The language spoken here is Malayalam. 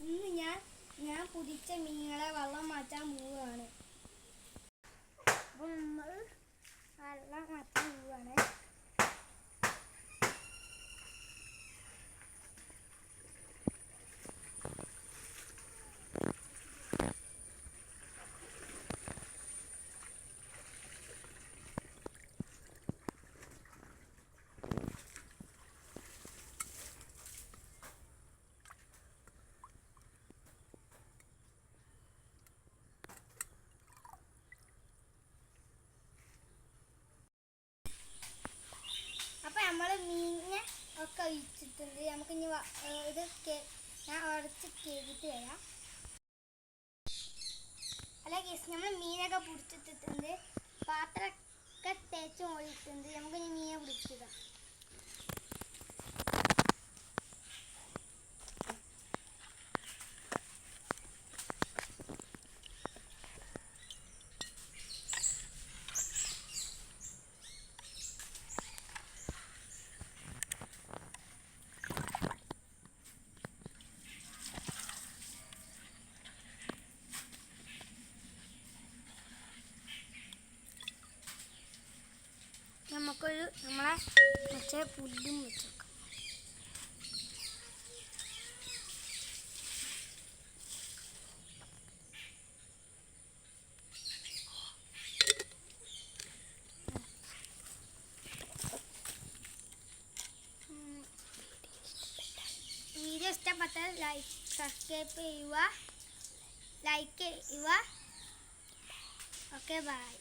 ഇന്ന് ഞാൻ പുതിച്ച മീനുകളെ വെള്ളം മാറ്റാൻ പോവുകയാണ്. അപ്പോൾ നമ്മൾ വെള്ളം മാറ്റാൻ പോവുകയാണ്. നമ്മൾ മീനിനെ ഒക്കെ ഒഴിച്ചിട്ടുണ്ട്. നമുക്കിനി ഇത് ഞാൻ ഉടച്ച് കേട്ടിട്ട് വരാം. അല്ല ഗൈസ്, നമ്മൾ മീനൊക്കെ പിടിച്ചിട്ടിട്ടുണ്ട്. പാത്രമൊക്കെ തേച്ച് പോയിട്ടുണ്ട്. നമുക്കിനി മീനെ പിടിച്ചിടാം. നമ്മളെ മറ്റേ പുല്ലും വെച്ചേക്കാം. വീഡിയോ ഇഷ്ടപ്പെട്ടാൽ സബ്സ്ക്രൈബ് ചെയ്യുക, ലൈക്ക് ചെയ്യുക. Okay, by.